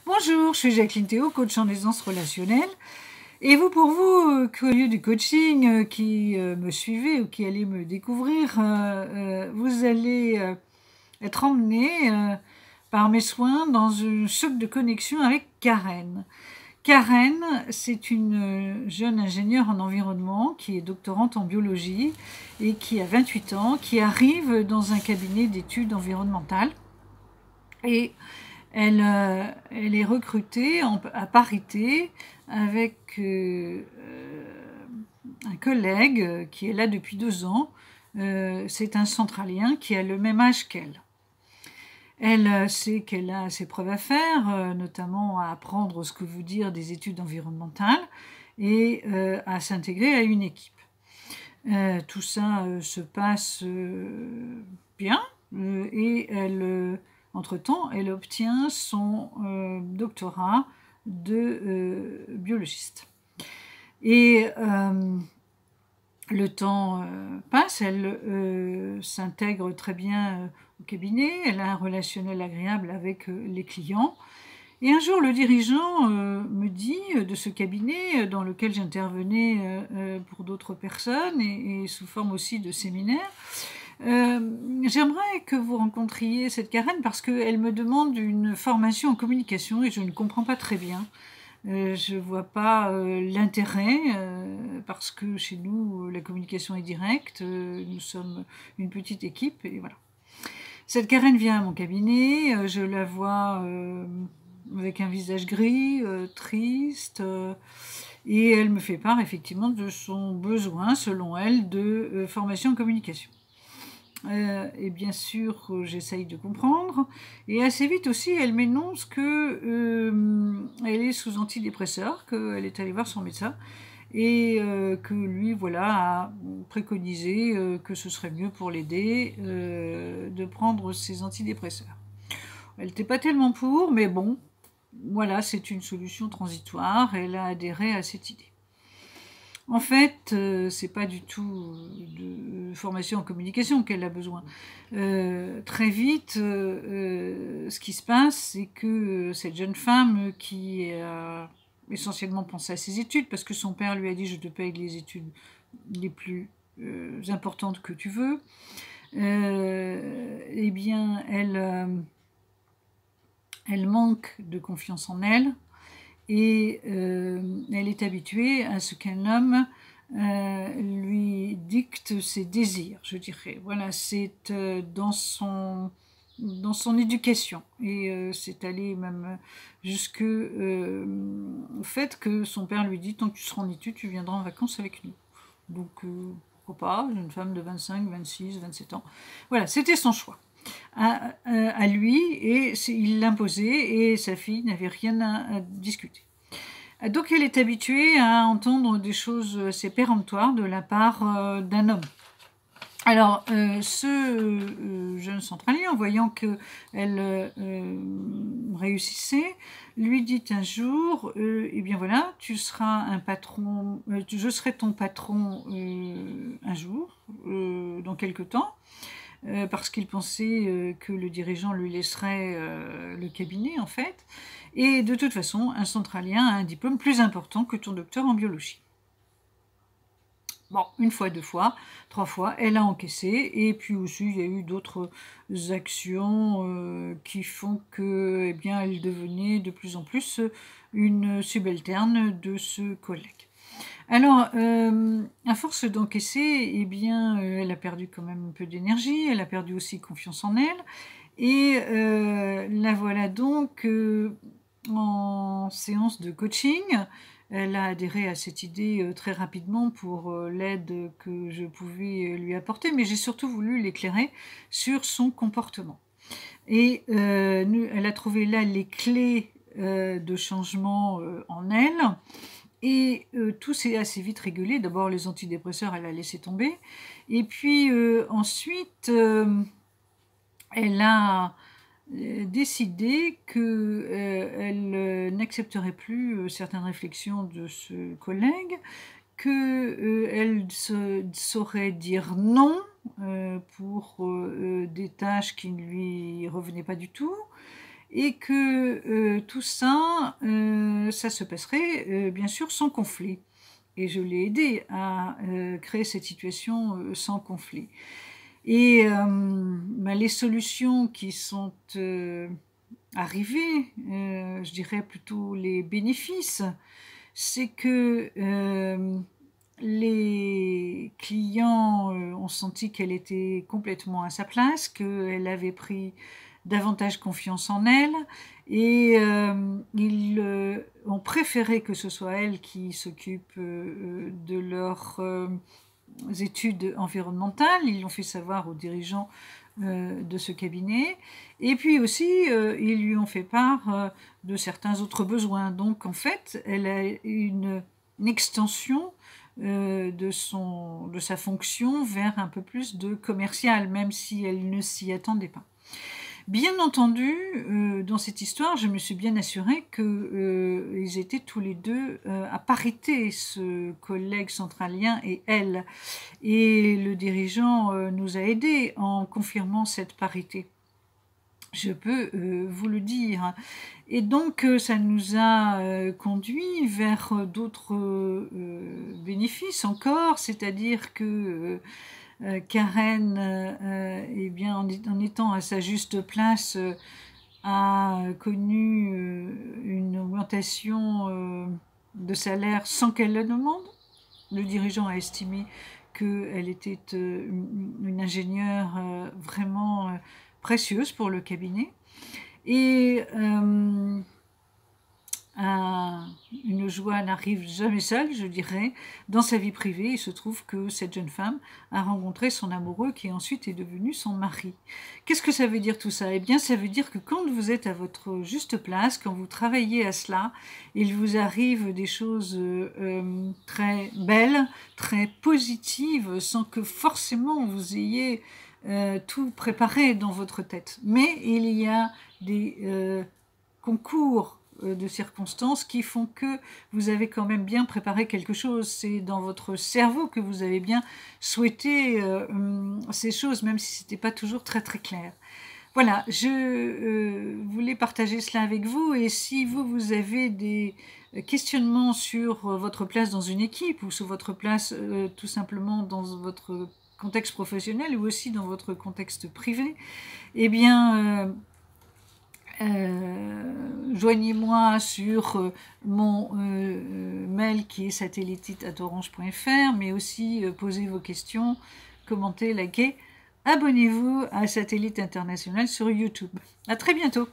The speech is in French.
Bonjour, je suis Jacqueline Théo, coach en aisance relationnelle. Et vous, pour vous, curieux du coaching, qui me suivez ou qui allez me découvrir, vous allez être emmené par mes soins dans un choc de connexion avec Karen. Karen, c'est une jeune ingénieure en environnement qui est doctorante en biologie et qui a 28 ans, qui arrive dans un cabinet d'études environnementales. Et elle est recrutée à parité avec un collègue qui est là depuis 2 ans. C'est un centralien qui a le même âge qu'elle. Elle sait qu'elle a ses preuves à faire, notamment à apprendre ce que veut dire des études environnementales et à s'intégrer à une équipe. Tout ça se passe bien et entre-temps, elle obtient son doctorat de biologiste. Et le temps passe, elle s'intègre très bien au cabinet, elle a un relationnel agréable avec les clients. Et un jour, le dirigeant me dit de ce cabinet dans lequel j'intervenais pour d'autres personnes et sous forme aussi de séminaires, j'aimerais que vous rencontriez cette Karen parce qu'elle me demande une formation en communication et je ne comprends pas très bien. Je ne vois pas l'intérêt parce que chez nous, la communication est directe, nous sommes une petite équipe et voilà. Cette Karen vient à mon cabinet, je la vois avec un visage gris, triste, et elle me fait part effectivement de son besoin, selon elle, de formation en communication. Et bien sûr, j'essaye de comprendre. Et assez vite aussi, elle m'énonce que elle est sous antidépresseur, qu'elle est allée voir son médecin et que lui, voilà, a préconisé que ce serait mieux pour l'aider de prendre ses antidépresseurs. Elle n'était pas tellement pour, mais bon, voilà, c'est une solution transitoire. Elle a adhéré à cette idée. En fait, c'est pas du tout de formation en communication qu'elle a besoin. Très vite, ce qui se passe, c'est que cette jeune femme qui a essentiellement pensé à ses études, parce que son père lui a dit « je te paye les études les plus importantes que tu veux », eh bien, elle manque de confiance en elle. Et elle est habituée à ce qu'un homme lui dicte ses désirs, je dirais. Voilà, c'est dans son éducation. Et c'est allé même jusque au fait que son père lui dit « tant que tu seras en études, tu viendras en vacances avec nous ». Donc, pourquoi pas, une femme de 25, 26, 27 ans. Voilà, c'était son choix. À lui, et il l'imposait, et sa fille n'avait rien à discuter. Donc elle est habituée à entendre des choses assez péremptoires de la part d'un homme. Alors, ce jeune centralien, en voyant qu'elle réussissait, lui dit un jour, eh bien voilà, tu seras un patron, je serai ton patron un jour, dans quelque temps, parce qu'il pensait que le dirigeant lui laisserait le cabinet, en fait. Et de toute façon, un centralien a un diplôme plus important que ton docteur en biologie. Bon, une fois, 2 fois, 3 fois, elle a encaissé. Et puis aussi, il y a eu d'autres actions qui font que, eh bien, elle devenait de plus en plus une subalterne de ce collègue. Alors, à force d'encaisser, eh bien, elle a perdu quand même un peu d'énergie, elle a perdu aussi confiance en elle. Et la voilà donc en séance de coaching. Elle a adhéré à cette idée très rapidement pour l'aide que je pouvais lui apporter, mais j'ai surtout voulu l'éclairer sur son comportement. Et elle a trouvé là les clés de changement en elle. Et tout s'est assez vite régulé. D'abord, les antidépresseurs, elle a laissé tomber. Et puis ensuite, elle a décidé qu'elle n'accepterait plus certaines réflexions de ce collègue, qu'elle saurait dire non pour des tâches qui ne lui revenaient pas du tout, et que tout ça, ça se passerait bien sûr sans conflit. Et je l'ai aidé à créer cette situation sans conflit. Et les solutions qui sont arrivées, je dirais plutôt les bénéfices, c'est que les clients ont senti qu'elle était complètement à sa place, qu'elle avait pris davantage confiance en elle, et ils ont préféré que ce soit elle qui s'occupe de leurs études environnementales. Ils l'ont fait savoir aux dirigeants de ce cabinet, et puis aussi ils lui ont fait part de certains autres besoins. Donc en fait, elle a une extension de sa fonction vers un peu plus de commercial, même si elle ne s'y attendait pas. Bien entendu, dans cette histoire, je me suis bien assurée qu'ils étaient tous les deux à parité, ce collègue centralien et elle. Et le dirigeant nous a aidés en confirmant cette parité. Je peux vous le dire. Et donc, ça nous a conduit vers d'autres bénéfices encore, c'est-à-dire que Karen, eh bien, en étant à sa juste place, a connu une augmentation de salaire sans qu'elle le demande. Le dirigeant a estimé qu'elle était une ingénieure vraiment précieuse pour le cabinet. Et une joie n'arrive jamais seule, je dirais. Dans sa vie privée, il se trouve que cette jeune femme a rencontré son amoureux qui ensuite est devenu son mari. Qu'est-ce que ça veut dire tout ça? Eh bien, ça veut dire que quand vous êtes à votre juste place, quand vous travaillez à cela, il vous arrive des choses très belles, très positives, sans que forcément vous ayez tout préparé dans votre tête. Mais il y a des concours de circonstances qui font que vous avez quand même bien préparé quelque chose. C'est dans votre cerveau que vous avez bien souhaité ces choses, même si ce n'était pas toujours très très clair. Voilà, je voulais partager cela avec vous, et si vous avez des questionnements sur votre place dans une équipe, ou sur votre place tout simplement dans votre contexte professionnel, ou aussi dans votre contexte privé, eh bien joignez-moi sur mon mail qui est satellite@orange.fr, mais aussi posez vos questions, commentez, likez, abonnez-vous à Satellite International sur YouTube. À très bientôt.